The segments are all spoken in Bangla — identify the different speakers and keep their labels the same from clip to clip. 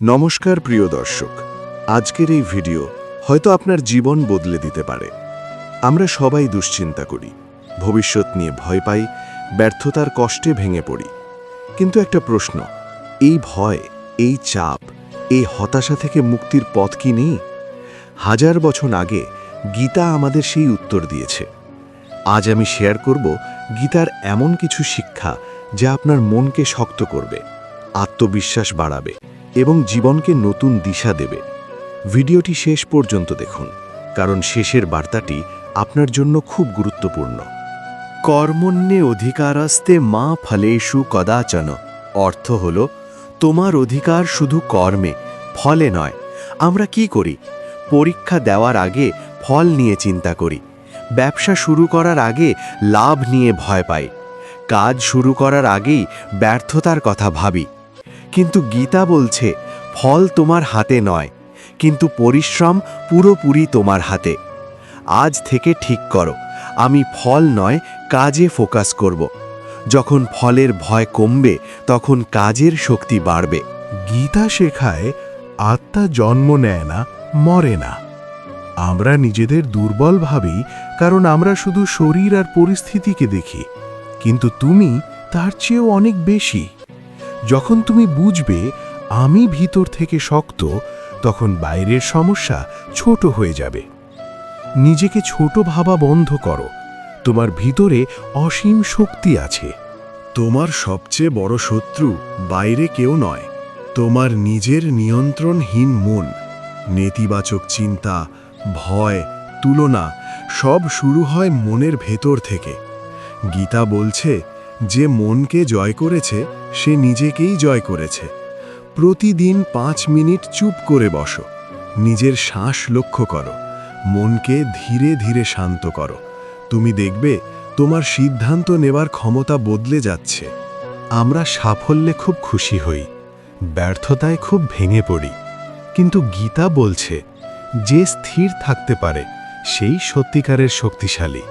Speaker 1: নমস্কার প্রিয় দর্শক, আজকের এই ভিডিও হয়তো আপনার জীবন বদলে দিতে পারে। আমরা সবাই দুশ্চিন্তা করি, ভবিষ্যৎ নিয়ে ভয় পাই, ব্যর্থতার কষ্টে ভেঙে পড়ি। কিন্তু একটা প্রশ্ন, এই ভয়, এই চাপ, এই হতাশা থেকে মুক্তির পথ কি নেই? হাজার বছর আগে গীতা আমাদের সেই উত্তর দিয়েছে। আজ আমি শেয়ার করব গীতার এমন কিছু শিক্ষা যা আপনার মনকে শক্ত করবে, আত্মবিশ্বাস বাড়াবে এবং জীবনকে নতুন দিশা দেবে। ভিডিওটি শেষ পর্যন্ত দেখুন, কারণ শেষের বার্তাটি আপনার জন্য খুব গুরুত্বপূর্ণ। কর্মণ্যে অধিকারাস্তে মা ফলেষু কদাচন। অর্থ হল, তোমার অধিকার শুধু কর্মে, ফলে নয়। আমরা কি করি? পরীক্ষা দেওয়ার আগে ফল নিয়ে চিন্তা করি, ব্যবসা শুরু করার আগে লাভ নিয়ে ভয় পাই, কাজ শুরু করার আগেই ব্যর্থতার কথা ভাবি। কিন্তু গীতা বলছে, ফল তোমার হাতে নয়, কিন্তু পরিশ্রম পুরোপুরি তোমার হাতে। আজ থেকে ঠিক করো, আমি ফল নয়, কাজে ফোকাস করব। যখন ফলের ভয় কমবে, তখন কাজের শক্তি বাড়বে।
Speaker 2: গীতা শেখায়, আত্মা জন্ম নেয় না, মরে না। আমরা নিজেদের দুর্বল ভাবি, কারণ আমরা শুধু শরীর আর পরিস্থিতিকে দেখি, কিন্তু তুমি তার চেয়েও অনেক বেশি। যখন তুমি বুঝবে আমি ভিতর থেকে শক্ত, তখন বাইরের সমস্যা ছোট হয়ে যাবে। নিজেকে ছোট ভাবা বন্ধ করো, তোমার ভিতরে অসীম শক্তি আছে।
Speaker 1: তোমার সবচেয়ে বড় শত্রু বাইরে কেউ নয়, তোমার নিজের নিয়ন্ত্রণহীন মন। নেতিবাচক চিন্তা, ভয়, তুলনা সব শুরু হয় মনের ভেতর থেকে। গীতা বলছে, যে মনকে জয় করেছে সে নিজেকেই জয় করেছে। প্রতিদিন 5 মিনিট চুপ করে বসো, নিজের শ্বাস লক্ষ্য করো, মনকে ধীরে ধীরে শান্ত করো। তুমি দেখবে তোমার সিদ্ধান্ত নেবার ক্ষমতা বদলে যাচ্ছে।
Speaker 2: আমরা সাফল্যে খুব খুশি হই, ব্যর্থতায় খুব ভেঙে পড়ি, কিন্তু গীতা বলছে, যে স্থির থাকতে পারে সেই সত্যিকারের শক্তিশালী।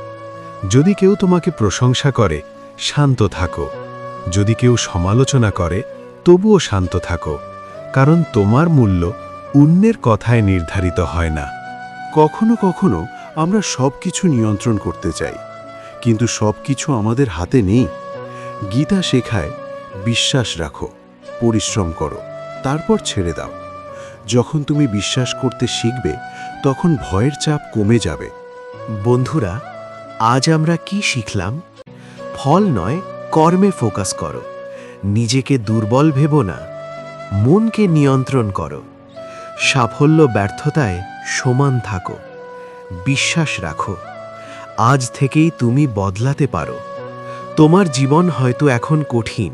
Speaker 2: যদি কেউ তোমাকে প্রশংসা করে, শান্ত থাকো। যদি কেউ সমালোচনা করে, তবুও শান্ত থাকো, কারণ তোমার মূল্য অন্যের কথায় নির্ধারিত হয় না।
Speaker 3: কখনো কখনো আমরা সবকিছু নিয়ন্ত্রণ করতে চাই, কিন্তু সবকিছু আমাদের হাতে নেই। গীতা শেখায়, বিশ্বাস রাখো, পরিশ্রম করো, তারপর ছেড়ে দাও। যখন তুমি বিশ্বাস করতে শিখবে, তখন ভয়ের চাপ কমে যাবে।
Speaker 4: বন্ধুরা, আজ আমরা কি শিখলাম? ফল নয়, কর্মে ফোকাস করো। নিজেকে দুর্বল ভেবো না, মনকে নিয়ন্ত্রণ করো। সাফল্য ব্যর্থতায় সমান থাকো, বিশ্বাস রাখো। আজ থেকেই তুমি বদলাতে পারো। তোমার জীবন হয়তো এখন কঠিন,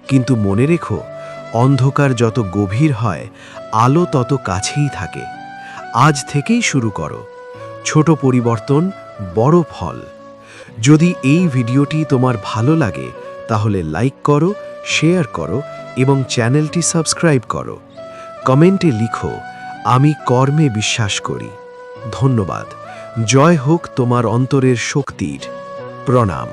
Speaker 4: কিন্তু মনে রেখো, অন্ধকার যত গভীর হয়, আলো তত কাছেই থাকে। আজ থেকেই শুরু করো, ছোট পরিবর্তন, বড় ফল। যদি এই ভিডিওটি তোমার ভালো লাগে, তাহলে লাইক করো, শেয়ার করো এবং চ্যানেলটি সাবস্ক্রাইব করো। কমেন্টে লিখো, আমি কর্মে বিশ্বাস করি। ধন্যবাদ। জয় হোক তোমার অন্তরের শক্তির। প্রণাম।